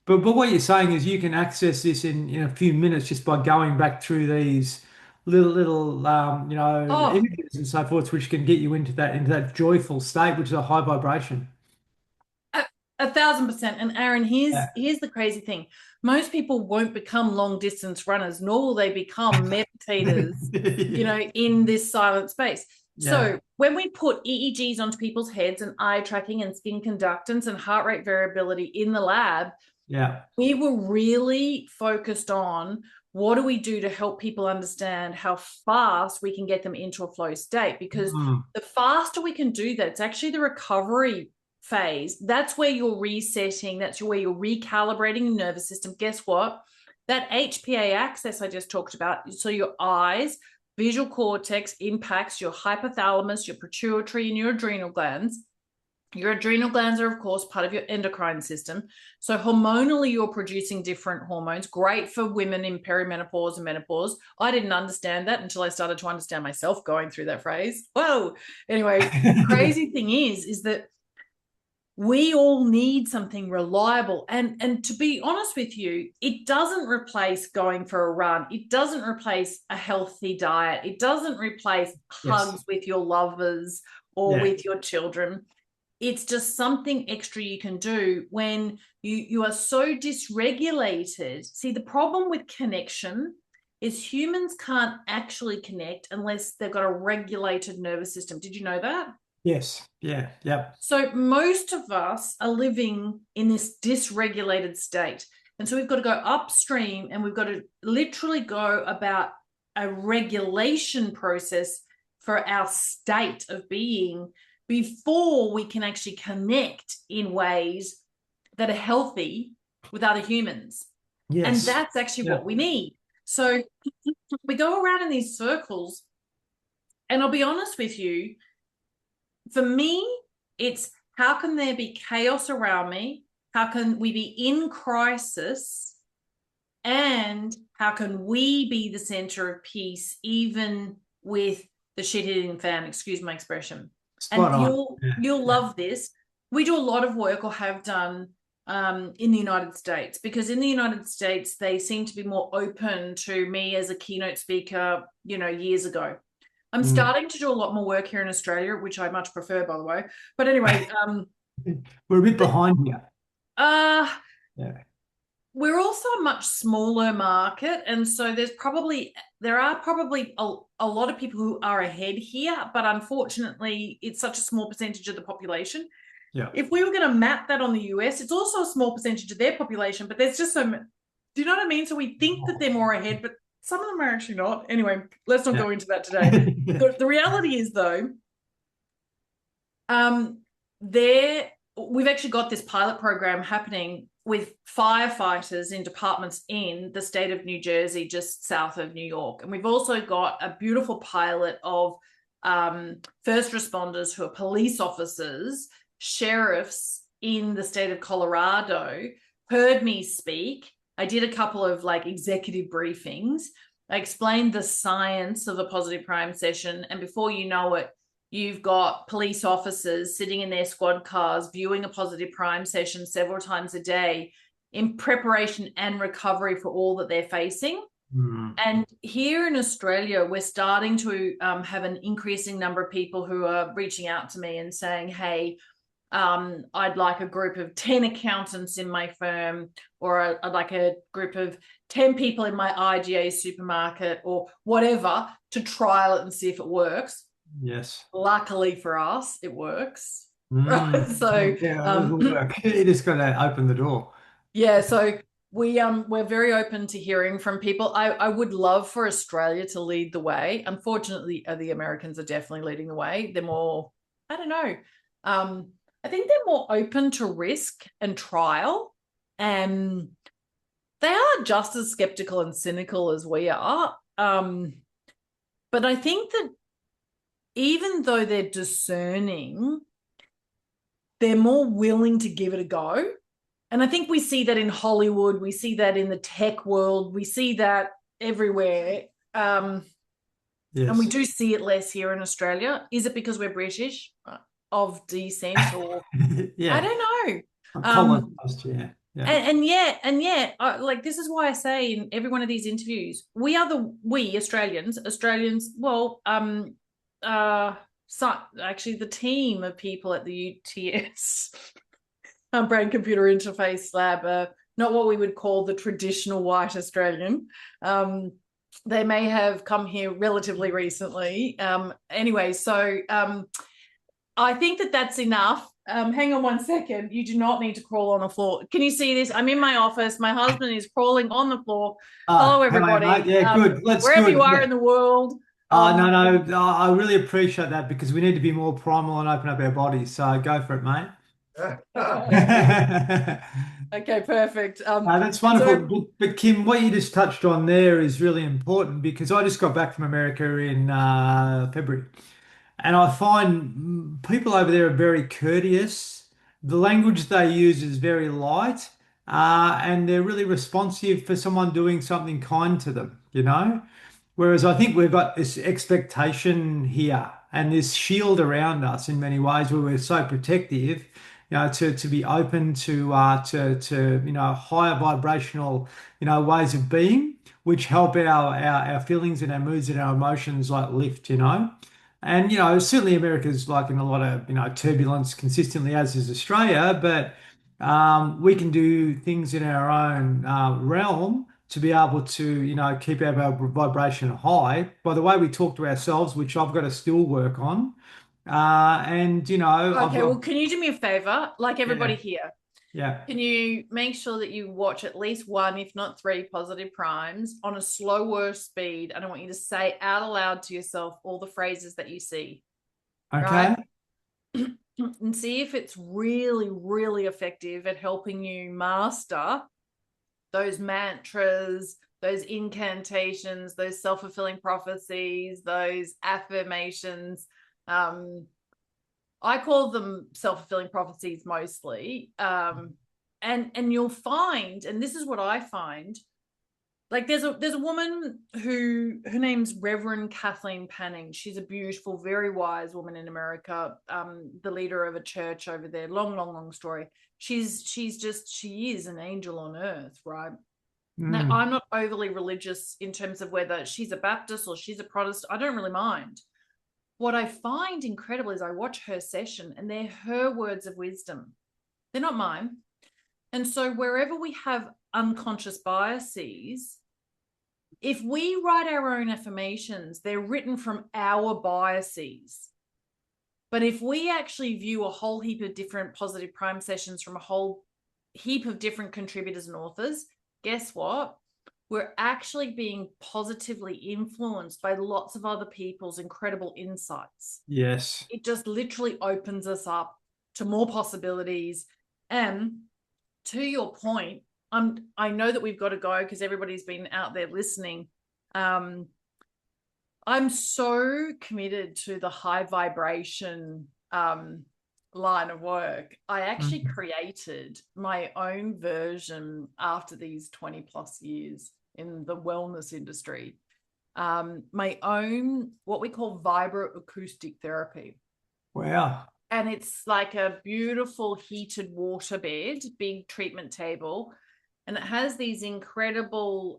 But what you're saying is you can access this in a few minutes just by going back through these little Oh, images and so forth, which can get you into that joyful state, which is a high vibration. a, 1,000%. And Aaron, Yeah. here's the crazy thing. Most people won't become long distance runners, nor will they become meditators, Yeah. in this silent space. Yeah. So when we put EEGs onto people's heads and eye tracking and skin conductance and heart rate variability in the lab, Yeah. we were really focused on what do we do to help people understand how fast we can get them into a flow state, because Mm. the faster we can do that, it's actually the recovery phase. That's where you're resetting, that's where you're recalibrating your nervous system. Guess what? That HPA axis I just talked about, so your eyes, visual cortex impacts your hypothalamus, your pituitary, and your adrenal glands. Your adrenal glands are, of course, part of your endocrine system. So hormonally, you're producing different hormones, great for women in perimenopause and menopause. I didn't understand that until I started to understand myself going through that phrase. Whoa. Anyway, the crazy thing is that we all need something reliable. And to be honest with you, it doesn't replace going for a run. It doesn't replace a healthy diet. It doesn't replace Yes. hugs with your lovers or Yeah. with your children. It's just something extra you can do when you are so dysregulated. See, the problem with connection is humans can't actually connect unless they've got a regulated nervous system. Did you know that? Yes. Yeah. Yep. So most of us are living in this dysregulated state. And so we've got to go upstream and we've got to literally go about a regulation process for our state of being before we can actually connect in ways that are healthy with other humans. And Yes. that's actually what Yeah. we need. So we go around in these circles. And I'll be honest with you, for me, it's how can there be chaos around me? How can we be in crisis? And how can we be the center of peace, even with the shit hitting the fan? Excuse my expression. Spot And on. Yeah. you'll Yeah. love this. We do a lot of work, or have done, in the United States, because in the United States they seem to be more open to me as a keynote speaker. Years ago, I'm Mm. starting to do a lot more work here in Australia, which I much prefer, by the way. But anyway, We're a bit the, behind here. uh, Yeah. we're also a much smaller market, and so there are probably a lot of people who are ahead here, but unfortunately, it's such a small percentage of the population. Yeah. If we were going to map that on the US, it's also a small percentage of their population, but there's just so. Do you know what I mean? So we think that they're more ahead, but some of them are actually not. Anyway, let's not Yeah. go into that today. The reality is, though, um, there we've actually got this pilot program happening with firefighters in departments in the state of New Jersey, just south of New York. And we've also got a beautiful pilot of first responders who are police officers, sheriffs in the state of Colorado, heard me speak. I did a couple of executive briefings. I explained the science of a positive prime session. And before you know it, you've got police officers sitting in their squad cars viewing a positive prime session several times a day in preparation and recovery for all that they're facing. Mm. And here in Australia, we're starting to have an increasing number of people who are reaching out to me and saying, hey, I'd like a group of 10 accountants in my firm, or I'd like a group of 10 people in my IGA supermarket, or whatever, to trial it and see if it works. Yes. Luckily for us, it works. Mm. Right. So Yeah, it will work. You just got to open the door. yeah, so we're very open to hearing from people. I would love for Australia to lead the way. Unfortunately, the Americans are definitely leading the way. They're more, I don't know. I think they're more open to risk and trial, and they are just as skeptical and cynical as we are. But I think that even though they're discerning, they're more willing to give it a go. And I think we see that in Hollywood, we see that in the tech world, we see that everywhere. And we Yes. do see it less here in Australia. Is it because we're British of descent, or I Yeah. don't know. I'm Um, colonized, yeah. Yeah. And yet, like this is why I say in every one of these interviews, we Australians. Well, so actually, the team of people at the UTS, Brain Computer Interface Lab, not what we would call the traditional white Australian. Um, they may have come here relatively recently. Anyway, so I think that that's enough. Hang on one second. You do not need to crawl on the floor. Can you see this? I'm in my office. My husband is crawling on the floor. Hello, Hello, mate. everybody. Yeah, good. That's Wherever you good. are Yeah. in the world. No, Um, no, I really appreciate that because we need to be more primal and open up our bodies. So go for it, mate. okay, perfect. That's So, wonderful. But Kim, what you just touched on there is really important because I just got back from America in February. And I find people over there are very courteous. The language they use is very light, and they're really responsive for someone doing something kind to them, you know? Whereas I think we've got this expectation here and this shield around us in many ways where we're so protective, to be open to higher vibrational, ways of being, which help our feelings and our moods and our emotions like lift, And certainly America's like in a lot of turbulence consistently, as is Australia, but we can do things in our own realm to be able to keep our vibration high by the way we talk to ourselves, which I've got to still work on. And okay, well, can you do me a favor? Like everybody yeah, here, yeah. can you make sure that you watch at least one, if not three, positive primes on a slower speed? And I want you to say out aloud to yourself all the phrases that you see, right? Okay. And see if it's really, really effective at helping you master those mantras, those incantations, those self-fulfilling prophecies, those affirmations. I call them self-fulfilling prophecies mostly. And you'll find, and this is what I find, like there's a woman who her name's Reverend Kathleen Panning. She's a beautiful, very wise woman in America, the leader of a church over there. Long, long, long story. She is an angel on earth, right? Now, Mm, I'm not overly religious in terms of whether she's a Baptist or she's a Protestant. I don't really mind. What I find incredible is I watch her session and they're her words of wisdom. They're not mine. And so wherever we have unconscious biases, if we write our own affirmations, they're written from our biases. But if we actually view a whole heap of different positive prime sessions from a whole heap of different contributors and authors, guess what? We're actually being positively influenced by lots of other people's incredible insights. yes. It just literally opens us up to more possibilities. And to your point, I know that we've got to go because everybody's been out there listening. I'm so committed to the high vibration line of work. I actually Mm. created my own version after these 20 plus years in the wellness industry. My own, what we call vibroacoustic therapy. Wow. And it's like a beautiful heated water bed, big treatment table. And it has these incredible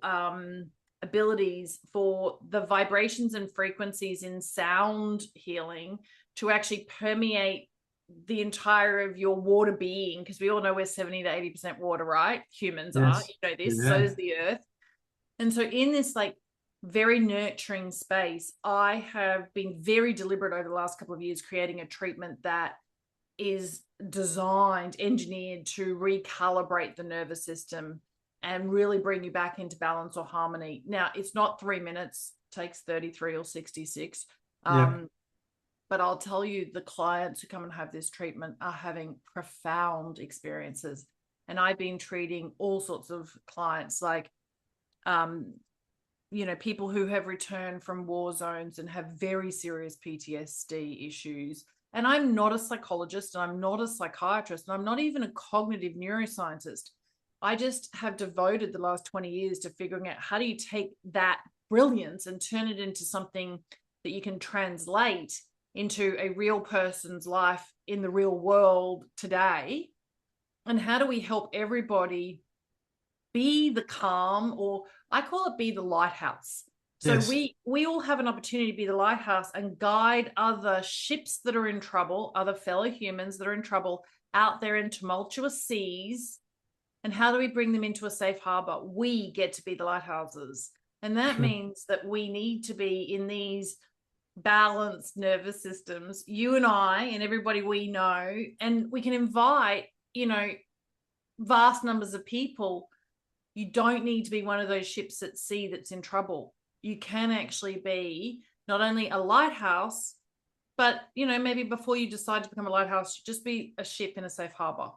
abilities for the vibrations and frequencies in sound healing to actually permeate the entire of your water being, because we all know we're 70 to 80% water, right? Humans are, Yes. you know this, so Yeah. is the earth. And so in this like very nurturing space, I have been very deliberate over the last couple of years creating a treatment that is designed, engineered to recalibrate the nervous system and really bring you back into balance or harmony. Now, it's not 3 minutes, takes 33 or 66. Yeah. But I'll tell you, the clients who come and have this treatment are having profound experiences. And I've been treating all sorts of clients like um, people who have returned from war zones and have very serious PTSD issues. And I'm not a psychologist and I'm not a psychiatrist and I'm not even a cognitive neuroscientist. I just have devoted the last 20 years to figuring out how do you take that brilliance and turn it into something that you can translate into a real person's life in the real world today. And how do we help everybody be the calm, or I call it be the lighthouse. So Yes. we all have an opportunity to be the lighthouse and guide other ships that are in trouble, other fellow humans that are in trouble out there in tumultuous seas. And how do we bring them into a safe harbor? We get to be the lighthouses. And that Sure. means that we need to be in these balanced nervous systems, you and I and everybody we know, and we can invite, vast numbers of people. You don't need to be one of those ships at sea that's in trouble. You can actually be not only a lighthouse, but maybe before you decide to become a lighthouse, just be a ship in a safe harbor.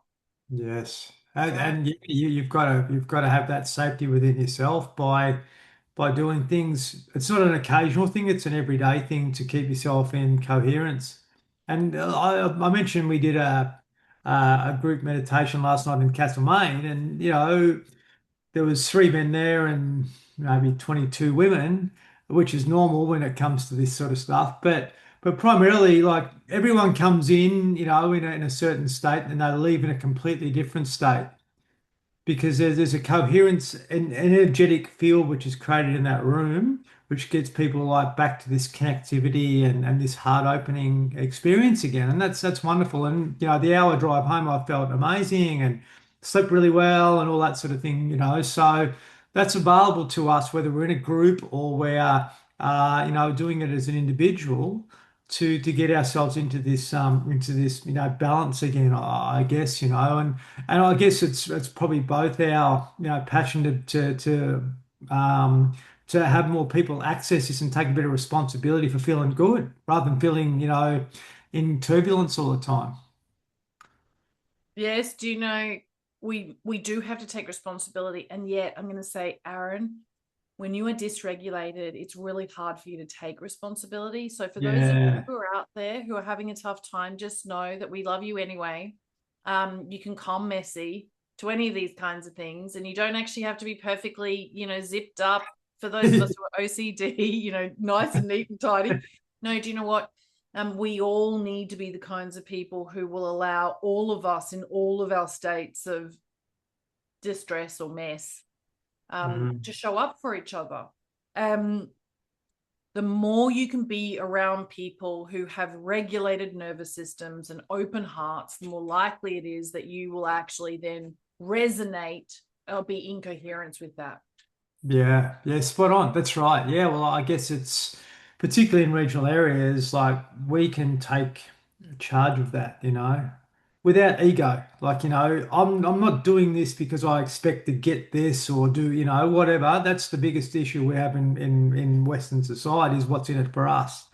Yes. Right. And you've got to have that safety within yourself by doing things. It's not an occasional thing, it's an everyday thing to keep yourself in coherence. And I mentioned we did a group meditation last night in Castlemaine, and there was three men there and maybe 22 women, which is normal when it comes to this sort of stuff. But primarily, like everyone comes in, in a certain state, and they leave in a completely different state because there's a coherence and energetic field which is created in that room, which gets people like back to this connectivity and this heart opening experience again. And that's wonderful. And the hour drive home, I felt amazing and slept really well and all that sort of thing. So that's available to us whether we're in a group or we're doing it as an individual to get ourselves into this balance again, I guess, and I guess it's probably both our passion to have more people access this and take a bit of responsibility for feeling good rather than feeling in turbulence all the time. Yes. Do you know we do have to take responsibility, and yet I'm going to say, Aaron, when you are dysregulated, it's really hard for you to take responsibility. So for those of you Yeah. who are out there who are having a tough time, just know that we love you anyway. You can come messy to any of these kinds of things, and you don't actually have to be perfectly, zipped up. For those of us who are OCD, nice and neat and tidy. No, do you know what? We all need to be the kinds of people who will allow all of us in all of our states of distress or mess to Mm. show up for each other. Um, the more you can be around people who have regulated nervous systems and open hearts, the more likely it is that you will actually then resonate or be in coherence with that. Yeah, yeah, spot on. That's right. Yeah, well, I guess it's particularly in regional areas, like we can take charge of that, without ego. Like, I'm not doing this because I expect to get this or do, whatever. That's the biggest issue we have in Western society is what's in it for us.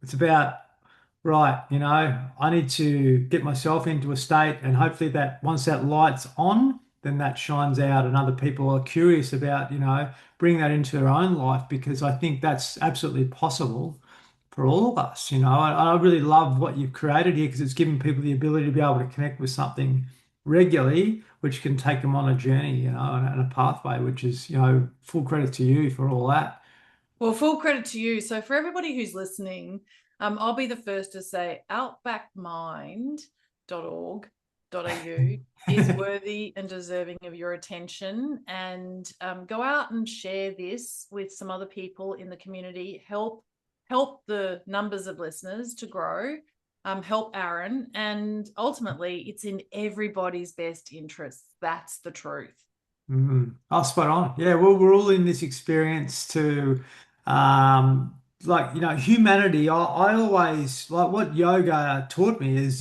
It's about, right, I need to get myself into a state, and hopefully that once that light's on, then that shines out, and other people are curious about, bring that into their own life because I think that's absolutely possible for all of us. I really love what you've created here because it's given people the ability to be able to connect with something regularly, which can take them on a journey, and a pathway, which is, full credit to you for all that. Well, full credit to you. So, for everybody who's listening, I'll be the first to say outbackmind.org.au is worthy and deserving of your attention. And go out and share this with some other people in the community. Help the numbers of listeners to grow. Help Aaron, and ultimately, it's in everybody's best interests. That's the truth. Oh, spot on. Yeah, well, we're all in this experience to, like, humanity. I always like what yoga taught me is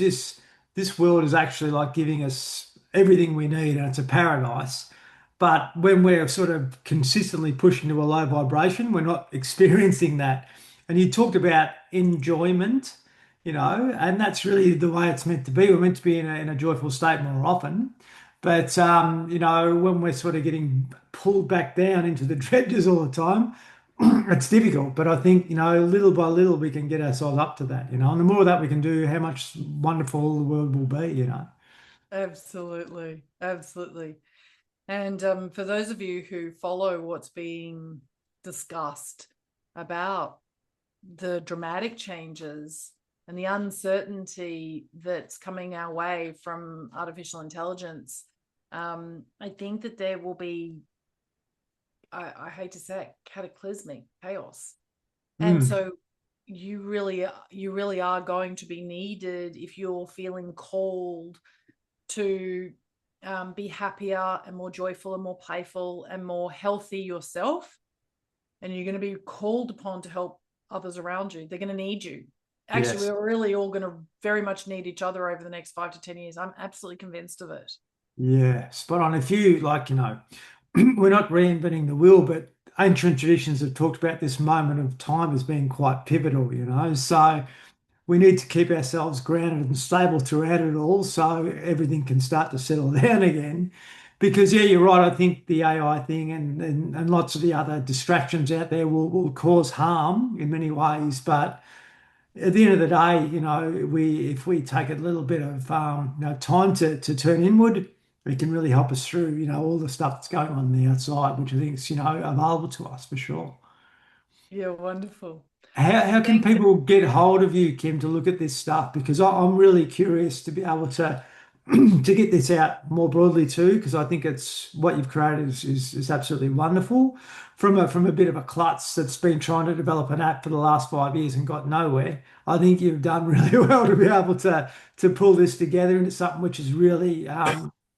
this world is actually like giving us everything we need, and it's a paradise. But when we're sort of consistently pushing to a low vibration, we're not experiencing that. And you talked about enjoyment, and that's really the way it's meant to be. We're meant to be in a joyful state more often. But when we're sort of getting pulled back down into the dredges all the time, it's difficult. But I think, little by little we can get ourselves up to that, and the more of that we can do, how much wonderful the world will be. Absolutely. Absolutely. And for those of you who follow what's being discussed about the dramatic changes and the uncertainty that's coming our way from artificial intelligence, I think that there will be, I hate to say it, cataclysmic chaos. And Mm, so you really are going to be needed if you're feeling called to be happier and more joyful and more playful and more healthy yourself. And you're going to be called upon to help others around you. They're going to need you. Actually, yes. we're really all going to very much need each other over the next 5 to 10 years. I'm absolutely convinced of it. Yeah, spot on. If you like, we're not reinventing the wheel, but ancient traditions have talked about this moment of time as being quite pivotal. So we need to keep ourselves grounded and stable throughout it all so everything can start to settle down again. Because, yeah, you're right. I think the AI thing and lots of the other distractions out there will cause harm in many ways. But at the end of the day, we if we take a little bit of time to turn inward, it can really help us through, all the stuff that's going on the outside, which I think is, available to us for sure. Yeah, wonderful. How can Thank people get hold of you, Kim, to look at this stuff? Because I'm really curious to be able to to get this out more broadly too, because I think it's what you've created is absolutely wonderful. From a bit of a klutz that's been trying to develop an app for the last 5 years and got nowhere, I think you've done really well to be able to pull this together into something which is really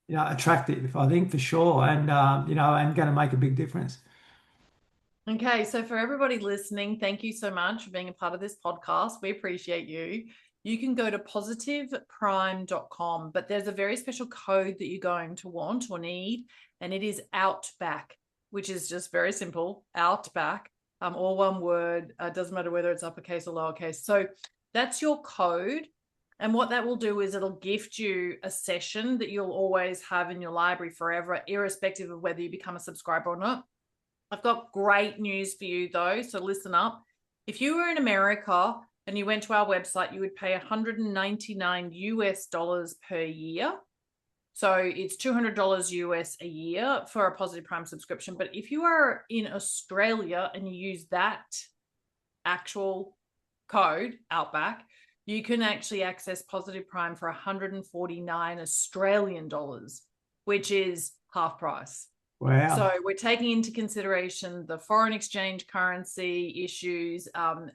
attractive, I think for sure, and going to make a big difference. Okay, so for everybody listening, thank you so much for being a part of this podcast. We appreciate you. You can go to positiveprime.com, but there's a very special code that you're going to want or need, and it is Outback, which is just very simple, Outback, all one word. Doesn't matter whether it's uppercase or lowercase. So that's your code. And what that will do is it'll gift you a session that you'll always have in your library forever, irrespective of whether you become a subscriber or not. I've got great news for you though, so listen up. If you were in America and you went to our website, you would pay 199 US dollars per year. So it's $200 US a year for a Positive Prime subscription. But if you are in Australia and you use that actual code, Outback, you can actually access Positive Prime for 149 Australian dollars, which is half price. So Wow. we're taking into consideration the foreign exchange currency issues, our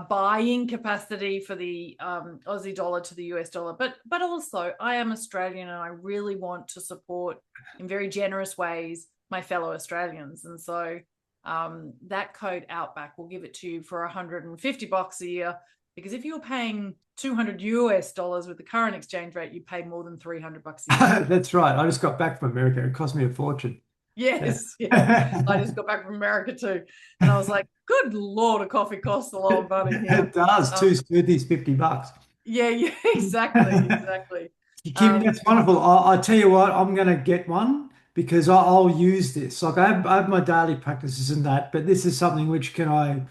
buying capacity for the Aussie dollar to the US dollar, but also I am Australian and I really want to support in very generous ways my fellow Australians, and so that code Outback will give it to you for $150 a year. Because if you're paying 200 US dollars with the current exchange rate, you pay more than $300 a year. That's right. I just got back from America. It cost me a fortune. Yeah. Yes, yes. I just got back from America too. And I was like, good Lord, a coffee costs a lot of money here. It does. Two Um, smoothies, $50. yeah, yeah, exactly, exactly. Kim, Um, that's wonderful. I tell you what, I'm going to get one because I'll use this. Like I have my daily practices and that, but this is something which I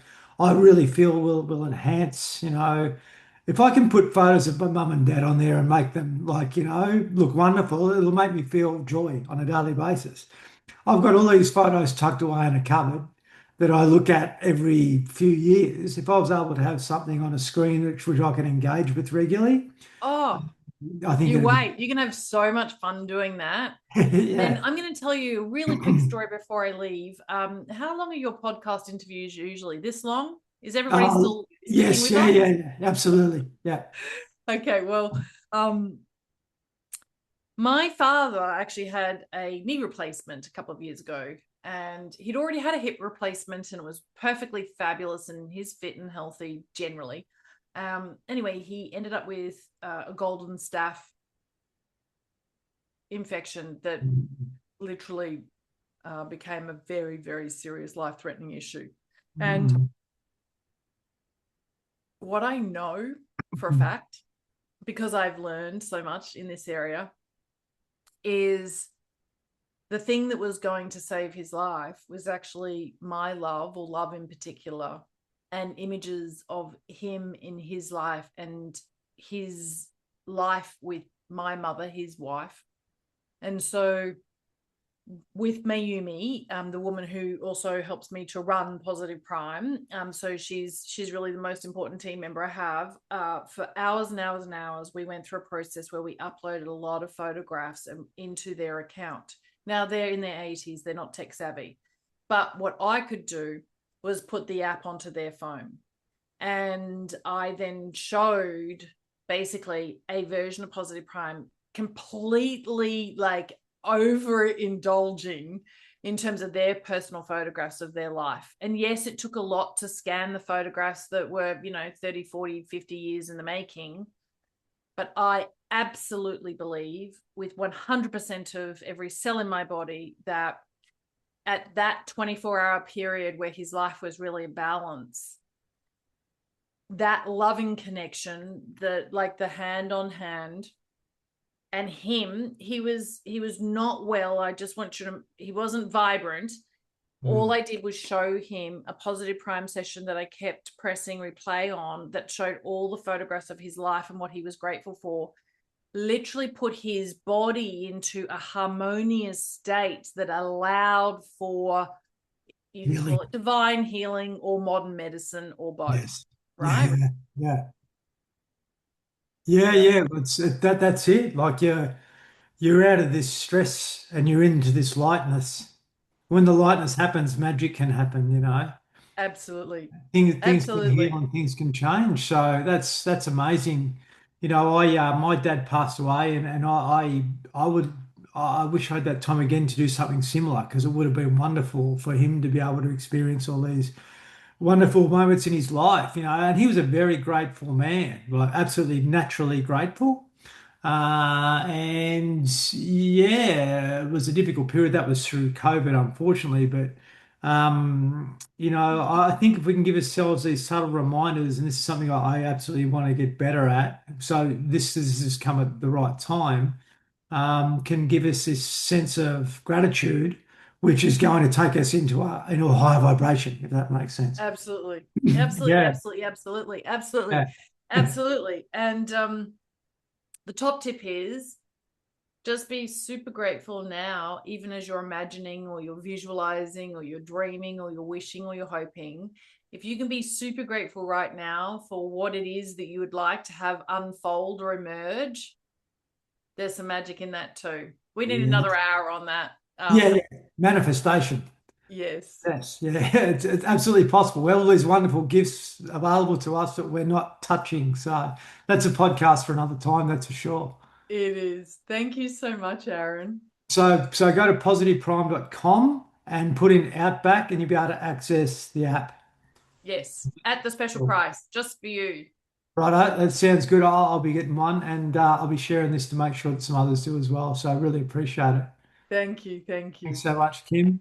really feel will enhance. If I can put photos of my mum and dad on there and make them like, look wonderful, it'll make me feel joy on a daily basis. I've got all these photos tucked away in a cupboard that I look at every few years. If I was able to have something on a screen which I can engage with regularly, oh, I think you it'd wait. You can have so much fun doing that. be, And yeah. I'm going to tell you a really quick story before I leave. How long are your podcast interviews usually? This long? Is everybody Oh, still sticking yes, with yeah, us? yeah, yeah, absolutely. Yeah. Okay, well, um, my father actually had a knee replacement a couple of years ago, and he'd already had a hip replacement, and it was perfectly fabulous, and he's fit and healthy generally. Anyway, he ended up with a golden staph infection that literally became a very, very serious life-threatening issue. And Mm. what I know for a fact, because I've learned so much in this area, is the thing that was going to save his life was actually my love, or love in particular, and images of him in his life and his life with my mother, his wife. And so with Mayumi, the woman who also helps me to run Positive Prime. So she's really the most important team member I have. For hours and hours and hours, we went through a process where we uploaded a lot of photographs into their account. Now they're in their 80s, they're not tech savvy, but what I could do was put the app onto their phone, and I then showed basically a version of Positive Prime completely like overindulging in terms of their personal photographs of their life. And yes, it took a lot to scan the photographs that were, 30, 40, 50 years in the making. But I absolutely believe with 100% of every cell in my body that at that 24-hour period where his life was really a balance, that loving connection, the hand on hand, and he was not well. I just want you to, he wasn't vibrant. All Mm. I did was show him a Positive Prime session that I kept pressing replay on, that showed all the photographs of his life and what he was grateful for. Literally put his body into a harmonious state that allowed for, you can Healing. call it divine healing or modern medicine or both, Yes. right? Yeah. Yeah. Yeah. Yeah, Yeah. That's it. Like you're out of this stress and you're into this lightness. When the lightness happens, magic can happen, you know. absolutely. Things can heal Absolutely. and things can change. So that's amazing. You know, I my dad passed away, and I would I wish I had that time again to do something similar, because it would have been wonderful for him to be able to experience all these wonderful moments in his life. You know, and he was a very grateful man, like absolutely naturally grateful. And yeah, it was a difficult period. That was through COVID, unfortunately. But, I think if we can give ourselves these subtle reminders, and this is something I absolutely want to get better at. So this has come at the right time, can give us this sense of gratitude, which is going to take us into a higher vibration, if that makes sense. Absolutely. Absolutely. Yeah. Absolutely. Absolutely. Absolutely. Yeah. Absolutely. And the top tip is just be super grateful now, even as you're imagining or you're visualizing or you're dreaming or you're wishing or you're hoping. If you can be super grateful right now for what it is that you would like to have unfold or emerge, there's some magic in that too. We need Yeah. another hour on that. Yeah. Yeah. Manifestation. Yes, Yes, yeah, it's absolutely possible. We have all these wonderful gifts available to us that we're not touching. So that's a podcast for another time, that's for sure. it is. Thank you so much, Aaron. So go to positiveprime.com and put in Outback, and you'll be able to access the app. Yes, at the special Cool. price, just for you. Righto, that sounds good. I'll be getting one, and I'll be sharing this to make sure that some others do as well. So I really appreciate it. Thank you. Thank Thanks you. so much, Kim.